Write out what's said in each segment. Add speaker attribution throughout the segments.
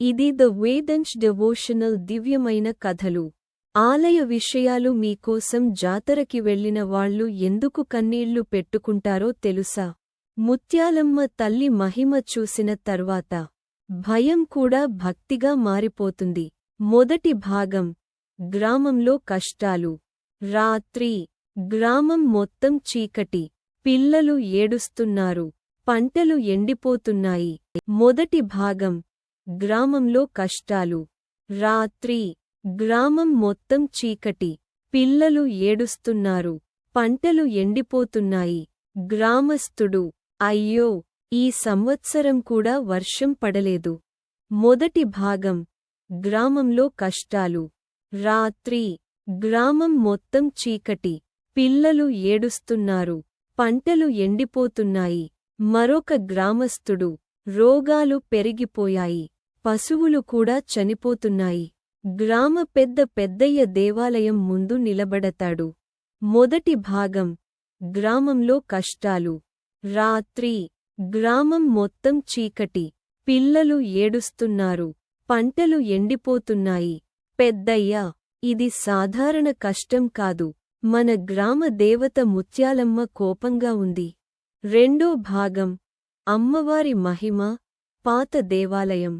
Speaker 1: ఇది the వేదంశ్ devotional దివ్యమైన కథలు. ఆలయ విషయాలు. మీకోసం జాతరకి వెళ్లిన వాళ్ళు ఎందుకు కన్నీళ్లు పెట్టుకుంటారో తెలుసా? ముత్యాలమ్మ తల్లి మహిమ చూసిన తర్వాత భయం కూడా భక్తిగా మారిపోతుంది. మొదటి భాగం. గ్రామంలో కష్టాలు. రాత్రి. గ్రామం మొత్తం చీకటి. పిల్లలు ఏడుస్తున్నారు. పంటలు ఎండిపోతున్నాయి. మొదటి భాగం. గ్రామంలో కష్టాలు. రాత్రి. గ్రామం మొత్తం చీకటి. పిల్లలు ఏడుస్తున్నారు. పంటలు ఎండిపోతున్నాయి. గ్రామస్థుడు. అయ్యో, ఈ సంవత్సరం కూడా వర్షం పడలేదు. మొదటి భాగం. గ్రామంలో కష్టాలు. రాత్రి. గ్రామం మొత్తం చీకటి. పిల్లలు ఏడుస్తున్నారు. పంటలు ఎండిపోతున్నాయి. మరొక గ్రామస్థుడు. రోగాలు పెరిగిపోయాయి. పశువులు కూడా చనిపోతున్నాయి. గ్రామ పెద్దయ్య దేవాలయం ముందు నిలబడతాడు. మొదటి భాగం. గ్రామంలో కష్టాలు. రాత్రి. గ్రామం మొత్తం చీకటి. పిల్లలు ఏడుస్తున్నారు. పంటలు ఎండిపోతున్నాయి. పెద్దయ్య, ఇది సాధారణ కష్టం కాదు. మన గ్రామ దేవత ముత్యాలమ్మ కోపంగా ఉంది. రెండో భాగం. అమ్మవారి మహిమ. పాత దేవాలయం.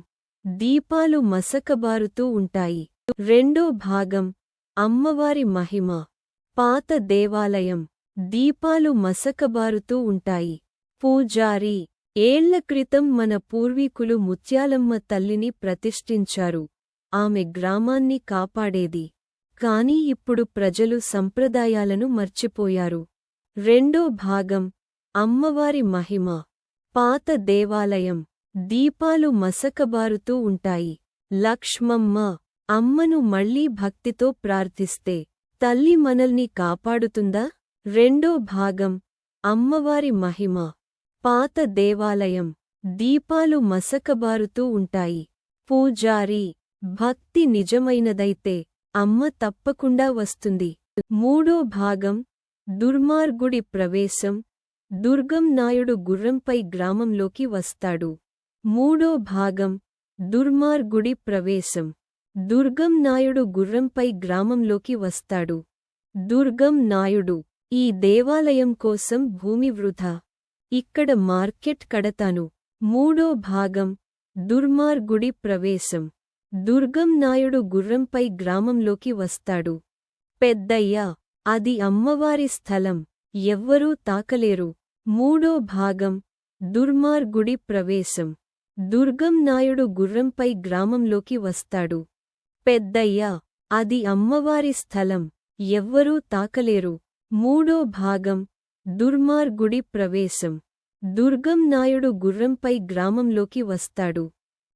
Speaker 1: దీపాలు మసకబారుతూ ఉంటాయి. రెండో భాగం. అమ్మవారి మహిమ. పాత దేవాలయం. దీపాలు మసకబారుతూ ఉంటాయి. పూజారి. ఏళ్ల క్రితం మన పూర్వీకులు ముత్యాలమ్మ తల్లిని ప్రతిష్ఠించారు. ఆమె గ్రామాన్ని కాపాడేది. కాని ఇప్పుడు ప్రజలు సంప్రదాయాలను మర్చిపోయారు. రెండో భాగం. అమ్మవారి మహిమ. పాత దేవాలయం. దీపాలు మసకబారుతూ ఉంటాయి. లక్ష్మమ్మ. అమ్మను మళ్లీ భక్తితో ప్రార్థిస్తే తల్లి మనల్ని కాపాడుతుందా? రెండో భాగం. అమ్మవారి మహిమ. పాత దేవాలయం. దీపాలు మసకబారుతూ ఉంటాయి. పూజారి. భక్తి నిజమైనదైతే అమ్మ తప్పకుండా వస్తుంది. మూడో భాగం. దుర్మార్గుడి ప్రవేశం. దుర్గం నాయుడు గుర్రంపై గ్రామంలోకి వస్తాడు. మూడో భాగం. దుర్మార్గుడి ప్రవేశం. దుర్గం నాయుడు గుర్రంపై గ్రామంలోకి వస్తాడు. దుర్గం నాయుడు. ఈ దేవాలయం కోసం భూమి వృధా. ఇక్కడ మార్కెట్ కడతాను. మూడో భాగం. దుర్మార్గుడి ప్రవేశం. దుర్గం నాయుడు గుర్రంపై గ్రామంలోకి వస్తాడు. పెద్దయ్య, అది అమ్మవారి స్థలం. ఎవ్వరూ తాకలేరు. మూడో భాగం. దుర్మార్గుడి ప్రవేశం. దుర్గం నాయుడు గుర్రంపై గ్రామంలోకి వస్తాడు. పెద్దయ్య, అది అమ్మవారి స్థలం. ఎవ్వరూ తాకలేరు. మూడో భాగం. దుర్మార్గుడి ప్రవేశం. దుర్గం నాయుడు గుర్రంపై గ్రామంలోకి వస్తాడు.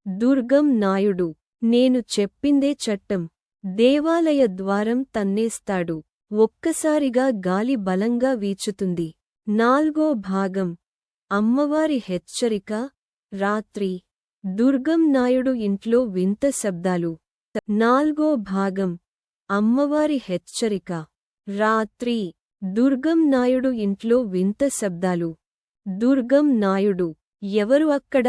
Speaker 1: దుర్గం నాయుడు. నేను చెప్పిందే చట్టం. దేవాలయ ద్వారం తన్నేస్తాడు. ఒక్కసారిగా గాలి బలంగా వీచుతుంది. నాల్గో భాగం. అమ్మవారి హెచ్చరిక. రాత్రి. దుర్గం నాయుడు ఇంట్లో వింత శబ్దాలు. నాల్గో భాగం. అమ్మవారి హెచ్చరిక. రాత్రి. దుర్గం నాయుడు ఇంట్లో వింత శబ్దాలు. దుర్గం నాయుడు. ఎవరు అక్కడ?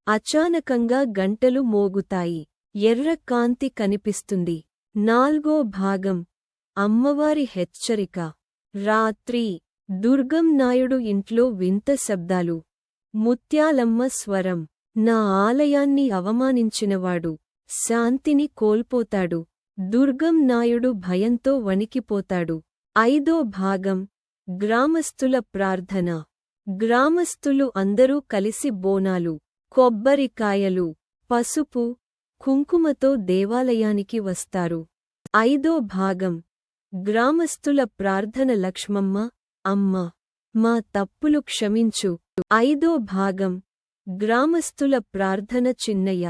Speaker 1: అచానకంగా గంటలు మోగుతాయి. ఎర్ర కాంతి కనిపిస్తుంది. నాల్గో భాగం. అమ్మవారి హెచ్చరిక. రాత్రి. దుర్గం నాయుడు ఇంట్లో వింత శబ్దాలు. ముత్యాలమ్మ స్వరం. నా ఆలయాన్ని అవమానించినవాడు శాంతిని కోల్పోతాడు. దుర్గం నాయుడు భయంతో వణికిపోతాడు. ఐదో భాగం. గ్రామస్థుల ప్రార్థన. గ్రామస్థులు అందరూ కలిసి బోనాలు, కొబ్బరికాయలు, పసుపు, కుంకుమతో దేవాలయానికి వస్తారు. ఐదో భాగం. గ్రామస్థుల ప్రార్థన. లక్ష్మమ్మ, అమ్మ, మా తప్పులు క్షమించు. ఐదో భాగం. గ్రామస్థుల ప్రార్థన. చిన్నయ్య,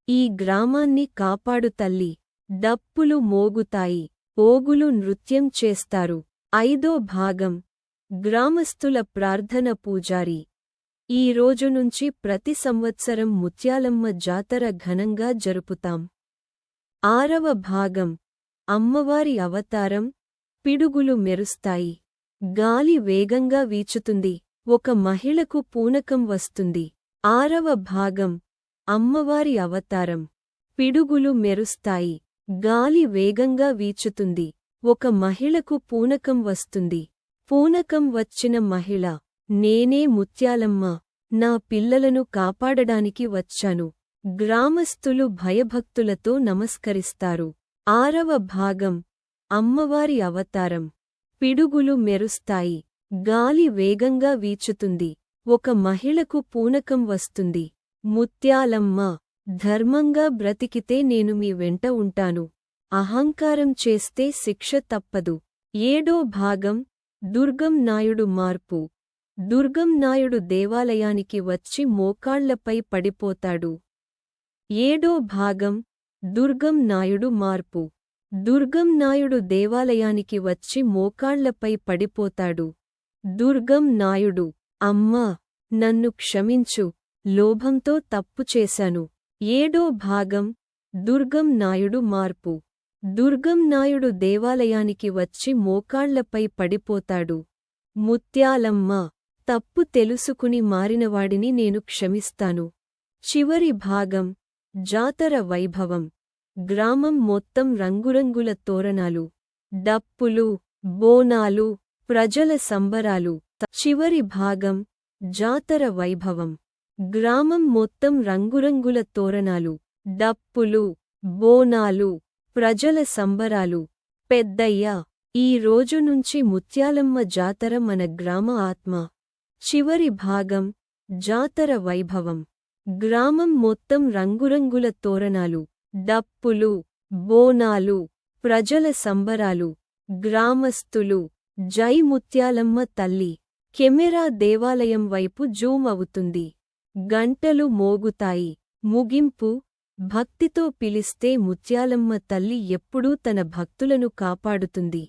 Speaker 1: ఈ గ్రామాన్ని కాపాడు తల్లి. డప్పులు మోగుతాయి. ఓగులు నృత్యం చేస్తారు. ఐదో భాగం. గ్రామస్థుల ప్రార్థన. పూజారి. ఈ రోజు నుంచి ప్రతి సంవత్సరం ముత్యాలమ్మ జాతర ఘనంగా జరుపుతాం. ఆరవ భాగం. అమ్మవారి అవతారం. పిడుగులు మెరుస్తాయి. గాలి వేగంగా వీచుతుంది. ఒక మహిళకు పూనకం వస్తుంది. ఆరవ భాగం. అమ్మవారి అవతారం. పిడుగులు మెరుస్తాయి. గాలి వేగంగా వీచుతుంది. ఒక మహిళకు పూనకం వస్తుంది. పూనకం వచ్చిన మహిళ, నేనే ముత్యాలమ్మ, నా పిల్లలను కాపాడడానికి వచ్చాను. గ్రామస్థులు భయభక్తులతో నమస్కరిస్తారు. 6వ భాగం అమ్మవారి అవతారం. పిడుగులు మెరుస్తాయి. గాలి వేగంగా వీచుతుంది. ఒక మహిళకు పూనకం వస్తుంది. ముత్యాలమ్మ, ధర్మంగా బ్రతికితే నేను మీ వెంట ఉంటాను. అహంకారం చేస్తే శిక్ష తప్పదు. 7వ భాగం దుర్గం నాయుడు మార్పు. దుర్గం నాయుడు దేవాలయానికి వచ్చి మోకాళ్లపై పడిపోతాడు. 7వ భాగం దుర్గం నాయుడు మార్పు. దుర్గం నాయుడు దేవాలయానికి వచ్చి మోకాళ్లపై పడిపోతాడు. దుర్గం నాయుడు, అమ్మా, నన్ను క్షమించు, లోభంతో తప్పు చేశాను. 7వ భాగం దుర్గం నాయుడు మార్పు. దుర్గం నాయుడు దేవాలయానికి వచ్చి మోకాళ్లపై పడిపోతాడు. ముత్యాలమ్మ, తప్పు తెలుసుకుని మారినవాడిని నేను క్షమిస్తాను. చివరి భాగం జాతర వైభవం. గ్రామం మొత్తం రంగురంగుల తోరణాలు, డప్పులు, బోనాలు, ప్రజల సంబరాలు. చివరి భాగం జాతర వైభవం. గ్రామం మొత్తం రంగురంగుల తోరణాలు, డప్పులు, బోనాలు, ప్రజల సంబరాలు. పెద్దయ్య, ఈ రోజు నుంచి ముత్యాలమ్మ జాతర మన గ్రామ ఆత్మ. చివరి భాగం జాతర వైభవం. గ్రామం మొత్తం రంగురంగుల తోరణాలు, డప్పులు, బోనాలు, ప్రజల సంబరాలు. గ్రామస్థులు, జై ముత్యాలమ్మ తల్లి. కెమెరా దేవాలయం వైపు జూమ్ అవుతుంది. గంటలు మోగుతాయి. ముగింపు. భక్తితో పిలిస్తే ముత్యాలమ్మ తల్లి ఎప్పుడూ తన భక్తులను కాపాడుతుంది.